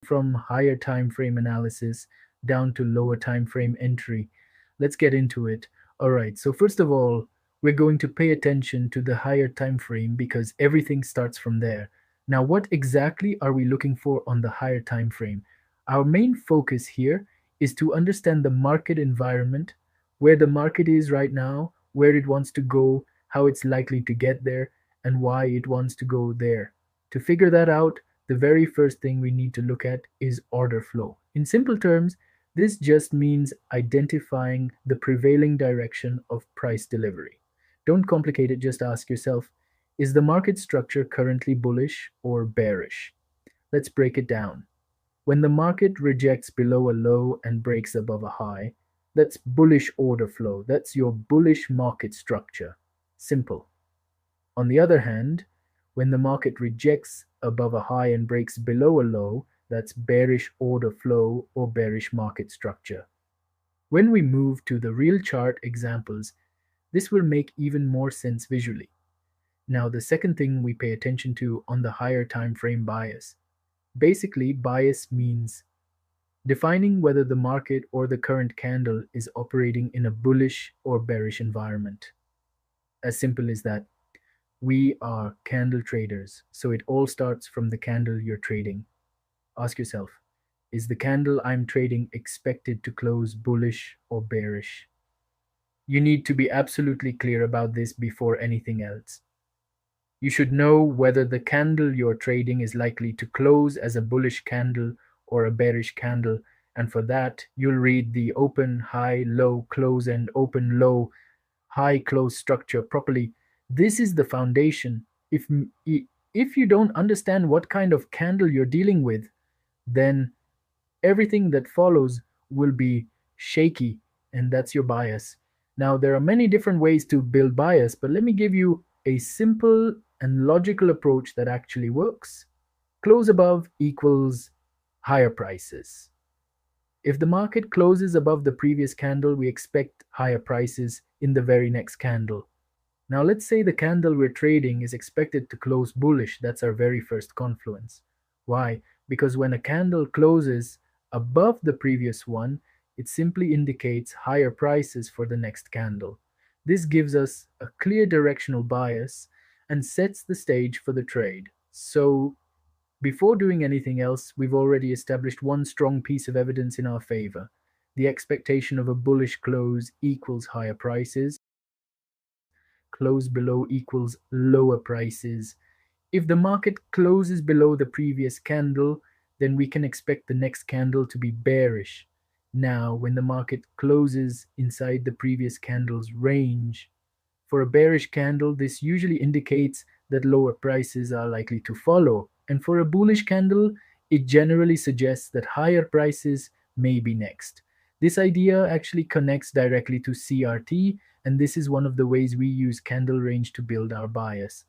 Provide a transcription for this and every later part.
from higher time frame analysis down to lower time frame entry. Let's get into it. All right, so first of all, we're going to pay attention to the higher time frame because everything starts from there. Now, what exactly are we looking for on the higher time frame? Our main focus here is to understand the market environment, where the market is right now, where it wants to go, how it's likely to get there, and why it wants to go there. To figure that out, the very first thing we need to look at is order flow. In simple terms, this just means identifying the prevailing direction of price delivery. Don't complicate it, just ask yourself, is the market structure currently bullish or bearish? Let's break it down. When the market rejects below a low and breaks above a high, that's bullish order flow. That's your bullish market structure. Simple. On the other hand, when the market rejects above a high and breaks below a low, that's bearish order flow or bearish market structure. When we move to the real chart examples, this will make even more sense visually. Now, the second thing we pay attention to on the higher time frame bias. Basically, bias means defining whether the market or the current candle is operating in a bullish or bearish environment. As simple as that. We are candle traders, so it all starts from the candle you're trading. Ask yourself, is the candle I'm trading expected to close bullish or bearish? You need to be absolutely clear about this before anything else. You should know whether the candle you're trading is likely to close as a bullish candle or a bearish candle, and for that, you'll read the open, high, low, close, and open, low, high, close structure properly. This is the foundation. If you don't understand what kind of candle you're dealing with, then everything that follows will be shaky, and that's your bias. Now, there are many different ways to build bias, but let me give you a simple and logical approach that actually works. Close above equals higher prices. If the market closes above the previous candle, we expect higher prices in the very next candle. Now, let's say the candle we're trading is expected to close bullish. That's our very first confluence. Why? Because when a candle closes above the previous one, it simply indicates higher prices for the next candle. This gives us a clear directional bias and sets the stage for the trade. So, before doing anything else, we've already established one strong piece of evidence in our favor. The expectation of a bullish close equals higher prices. Close below equals lower prices. If the market closes below the previous candle, then we can expect the next candle to be bearish. Now, when the market closes inside the previous candle's range, for a bearish candle, this usually indicates that lower prices are likely to follow. And for a bullish candle, it generally suggests that higher prices may be next. This idea actually connects directly to CRT, and this is one of the ways we use candle range to build our bias.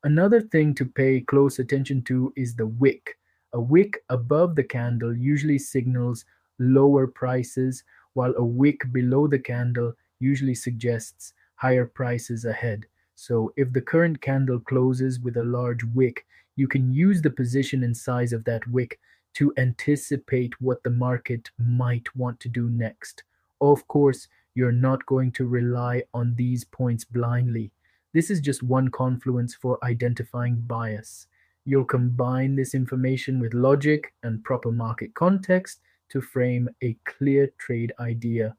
Another thing to pay close attention to is the wick. A wick above the candle usually signals lower prices, while a wick below the candle usually suggests higher prices ahead. So if the current candle closes with a large wick, you can use the position and size of that wick to anticipate what the market might want to do next. Of course, you're not going to rely on these points blindly. This is just one confluence for identifying bias. You'll combine this information with logic and proper market context to frame a clear trade idea.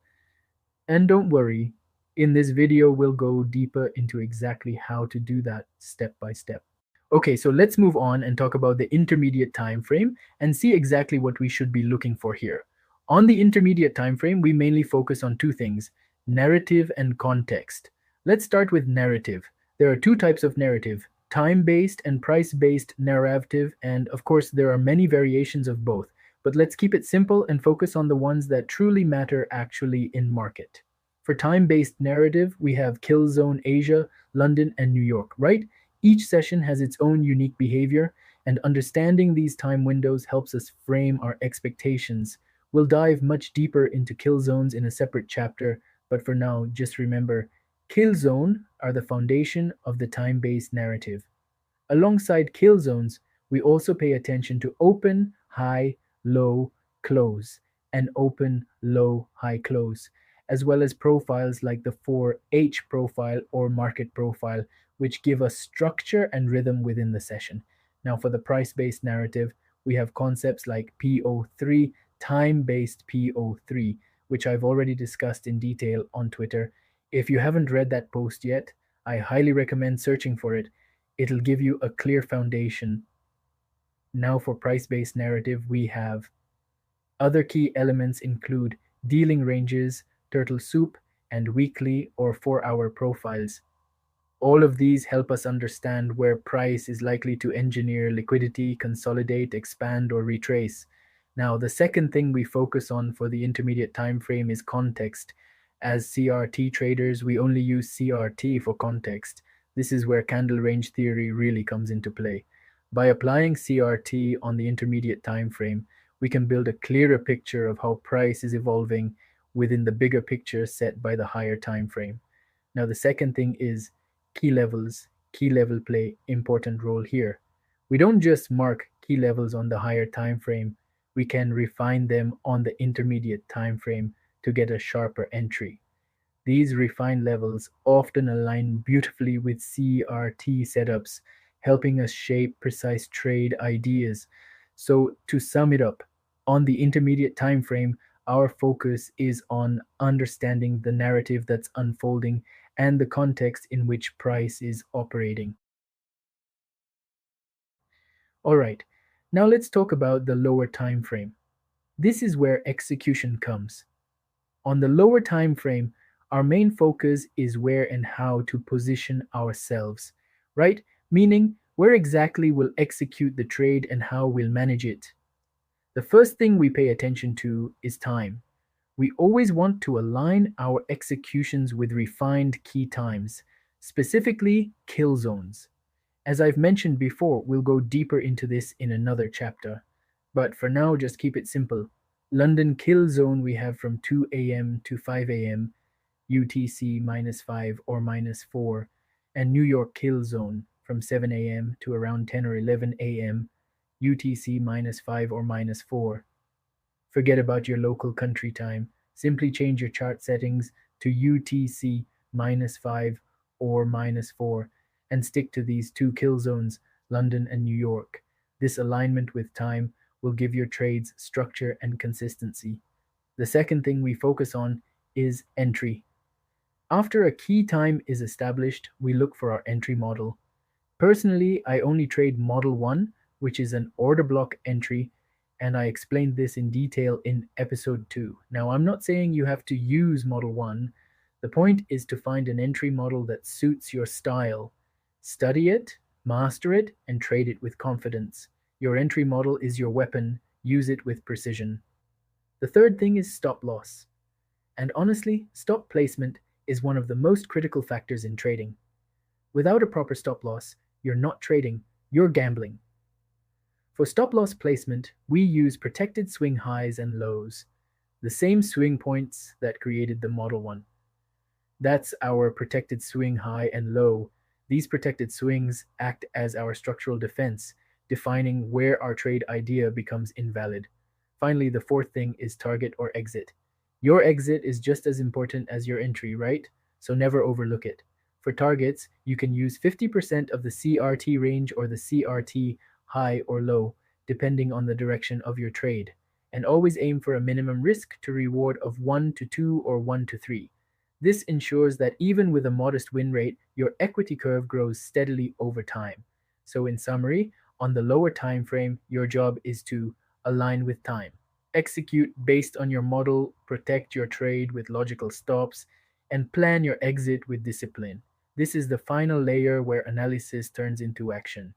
And don't worry, in this video, we'll go deeper into exactly how to do that step by step. Okay, so let's move on and talk about the intermediate time frame and see exactly what we should be looking for here. On the intermediate time frame, we mainly focus on two things, narrative and context. Let's start with narrative. There are two types of narrative, time-based and price-based narrative, and of course there are many variations of both, but let's keep it simple and focus on the ones that truly matter actually in market. For time-based narrative, we have Kill Zone Asia, London, and New York, right? Each session has its own unique behavior, and understanding these time windows helps us frame our expectations. We'll dive much deeper into kill zones in a separate chapter, but for now, just remember, kill zone are the foundation of the time-based narrative. Alongside kill zones, we also pay attention to open, high, low, close, and open, low, high, close, as well as profiles like the 4H profile or market profile, which give us structure and rhythm within the session. Now, for the price based narrative, we have concepts like PO3, time based PO3, which I've already discussed in detail on Twitter. If you haven't read that post yet, I highly recommend searching for it. It'll give you a clear foundation. Now, for price based narrative, we have other key elements include dealing ranges, turtle soup, and weekly or 4-hour profiles. All of these help us understand where price is likely to engineer liquidity, consolidate, expand, or retrace. Now, the second thing we focus on for the intermediate time frame is context. As CRT traders, we only use CRT for context. This is where candle range theory really comes into play. By applying CRT on the intermediate time frame, we can build a clearer picture of how price is evolving within the bigger picture set by the higher time frame. Now, the second thing is key levels, key level play important role here. We don't just mark key levels on the higher time frame, we can refine them on the intermediate time frame to get a sharper entry. These refined levels often align beautifully with CRT setups, helping us shape precise trade ideas. So, to sum it up, on the intermediate time frame, our focus is on understanding the narrative that's unfolding and the context in which price is operating. All right, now let's talk about the lower time frame. This is where execution comes. On the lower time frame, our main focus is where and how to position ourselves, right? Meaning, where exactly we'll execute the trade and how we'll manage it. The first thing we pay attention to is time. We always want to align our executions with refined key times, specifically kill zones. As I've mentioned before, we'll go deeper into this in another chapter. But for now, just keep it simple. London kill zone we have from 2 a.m. to 5 a.m. UTC -5 or -4, and New York kill zone from 7 a.m. to around 10 or 11 a.m. UTC -5 or -4. Forget about your local country time. Simply change your chart settings to UTC -5 or -4 and stick to these two kill zones, London and New York. This alignment with time will give your trades structure and consistency. The second thing we focus on is entry. After a key time is established, we look for our entry model. Personally, I only trade Model 1, which is an order block entry, and I explained this in detail in episode 2. Now, I'm not saying you have to use Model 1. The point is to find an entry model that suits your style. Study it, master it, and trade it with confidence. Your entry model is your weapon. Use it with precision. The third thing is stop loss. And honestly, stop placement is one of the most critical factors in trading. Without a proper stop loss, you're not trading, you're gambling. For stop loss placement, we use protected swing highs and lows, the same swing points that created the Model 1. That's our protected swing high and low. These protected swings act as our structural defense, defining where our trade idea becomes invalid. Finally, the fourth thing is target or exit. Your exit is just as important as your entry, right? So never overlook it. For targets, you can use 50% of the CRT range or the CRT high or low, depending on the direction of your trade. And always aim for a minimum risk to reward of 1 to 2 or 1 to 3. This ensures that even with a modest win rate, your equity curve grows steadily over time. So in summary, on the lower time frame, your job is to align with time. Execute based on your model, protect your trade with logical stops, and plan your exit with discipline. This is the final layer where analysis turns into action.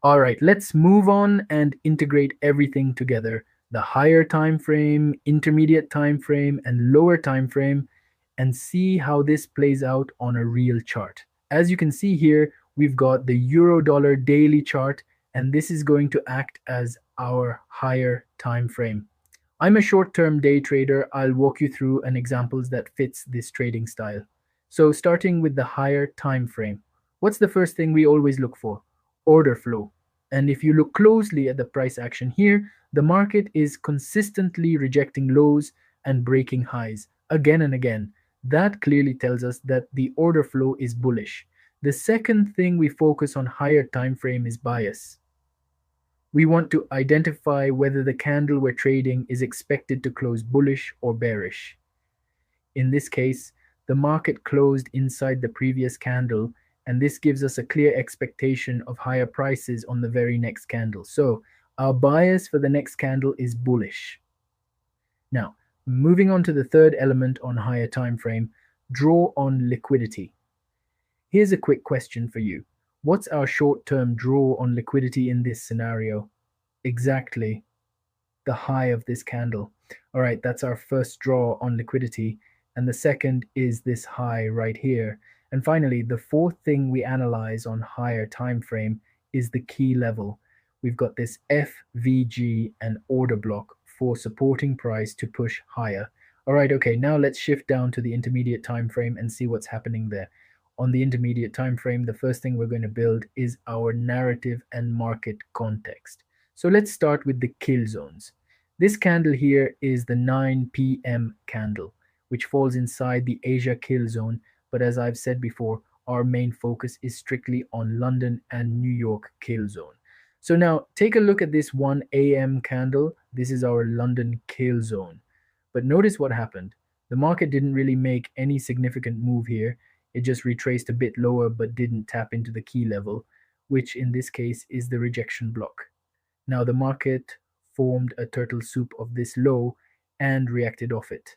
All right, let's move on and integrate everything together. The higher time frame, intermediate time frame, and lower time frame, and see how this plays out on a real chart. As you can see here, we've got the euro dollar daily chart, and this is going to act as our higher time frame. I'm a short-term day trader. I'll walk you through an examples that fits this trading style. So starting with the higher time frame. What's the first thing we always look for? Order flow. And if you look closely at the price action here, the market is consistently rejecting lows and breaking highs again and again. That clearly tells us that the order flow is bullish. The second thing we focus on higher time frame is bias. We want to identify whether the candle we're trading is expected to close bullish or bearish. In this case, the market closed inside the previous candle, and this gives us a clear expectation of higher prices on the very next candle. So, our bias for the next candle is bullish. Now, moving on to the third element on higher time frame, draw on liquidity. Here's a quick question for you. What's our short-term draw on liquidity in this scenario? Exactly the high of this candle. All right, that's our first draw on liquidity. And the second is this high right here. And finally, the fourth thing we analyze on higher time frame is the key level. We've got this FVG and order block for supporting price to push higher. All right, okay, now let's shift down to the intermediate time frame and see what's happening there. On the intermediate time frame, the first thing we're going to build is our narrative and market context. So let's start with the kill zones. This candle here is the 9 p.m. candle, which falls inside the Asia kill zone. But as I've said before, our main focus is strictly on London and New York kill zone. So now take a look at this 1 a.m. candle. This is our London kill zone. But notice what happened. The market didn't really make any significant move here. It just retraced a bit lower but didn't tap into the key level, which in this case is the rejection block. Now the market formed a turtle soup of this low and reacted off it.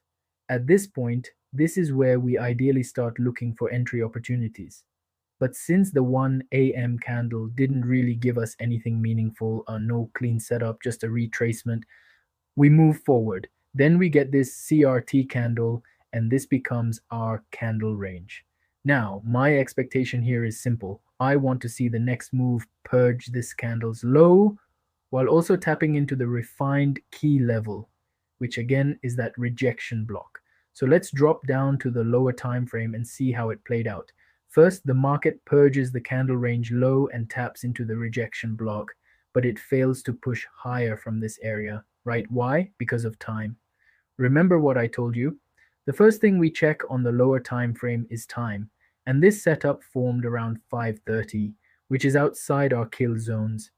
At this point, this is where we ideally start looking for entry opportunities. But since the 1 a.m. candle didn't really give us anything meaningful, no clean setup, just a retracement, we move forward. Then we get this CRT candle, and this becomes our candle range. Now, my expectation here is simple. I want to see the next move purge this candle's low while also tapping into the refined key level, which again is that rejection block. So let's drop down to the lower time frame and see how it played out. First, the market purges the candle range low and taps into the rejection block, but it fails to push higher from this area, right? Why? Because of time. Remember what I told you? The first thing we check on the lower time frame is time, and this setup formed around 5:30, which is outside our kill zones.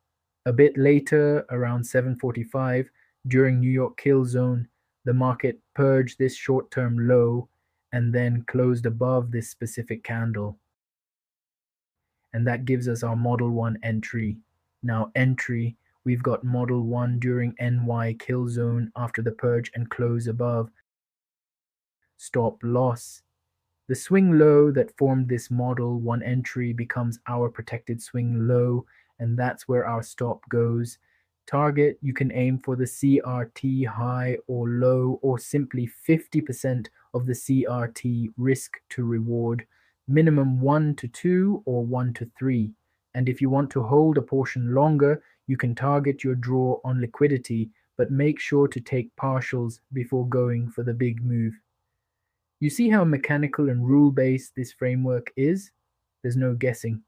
A bit later, around 7:45, during New York kill zone, the market purged this short-term low and then closed above this specific candle. And that gives us our Model 1 entry. Now entry, we've got Model 1 during NY kill zone after the purge and close above. Stop loss. The swing low that formed this Model 1 entry becomes our protected swing low, and that's where our stop goes. Target, you can aim for the CRT high or low, or simply 50% of the CRT risk to reward, minimum 1 to 2 or 1 to 3. And if you want to hold a portion longer, you can target your draw on liquidity, but make sure to take partials before going for the big move. You see how mechanical and rule-based this framework is? There's no guessing.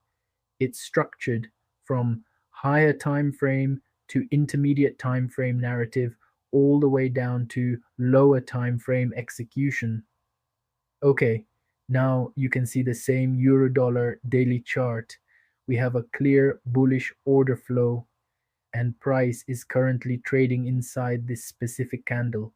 It's structured from higher time frame to intermediate time frame narrative all the way down to lower time frame execution. Okay, now you can see the same euro dollar daily chart. We have a clear bullish order flow, and price is currently trading inside this specific candle,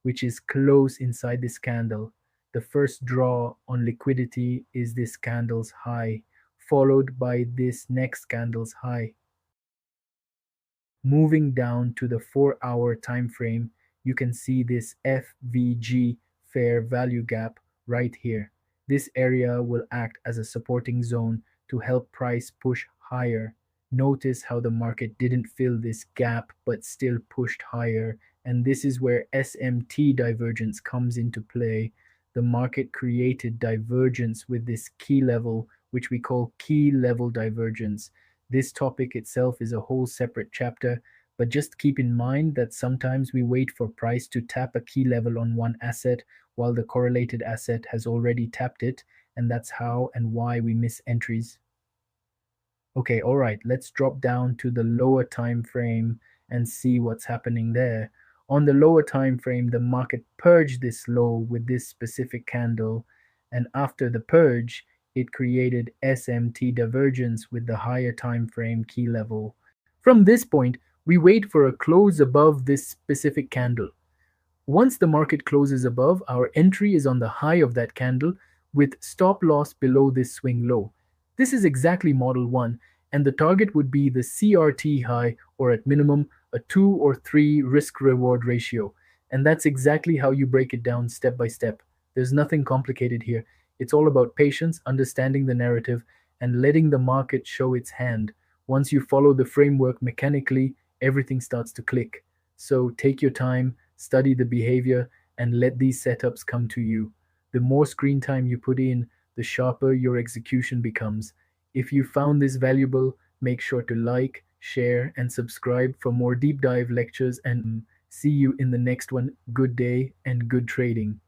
which is close inside this candle. The first draw on liquidity is this candle's high, followed by this next candle's high. Moving down to the 4-hour time frame, you can see this FVG fair value gap right here. This area will act as a supporting zone to help price push higher. Notice how the market didn't fill this gap but still pushed higher, and this is where SMT divergence comes into play. The market created divergence with this key level, which we call key level divergence. This topic itself is a whole separate chapter, but just keep in mind that sometimes we wait for price to tap a key level on one asset while the correlated asset has already tapped it, and that's how and why we miss entries. Okay, all right, let's drop down to the lower time frame and see what's happening there. On the lower time frame, the market purged this low with this specific candle, and after the purge, it created SMT divergence with the higher time frame key level. From this point, we wait for a close above this specific candle. Once the market closes above, our entry is on the high of that candle with stop loss below this swing low. This is exactly model 1, and the target would be the CRT high, or at minimum a 2 or 3 risk reward ratio. And that's exactly how you break it down step by step. There's nothing complicated here. It's all about patience, understanding the narrative, and letting the market show its hand. Once you follow the framework mechanically, everything starts to click. So take your time, study the behavior, and let these setups come to you. The more screen time you put in, the sharper your execution becomes. If you found this valuable, make sure to like, share, and subscribe for more deep dive lectures, and see you in the next one. Good day and good trading.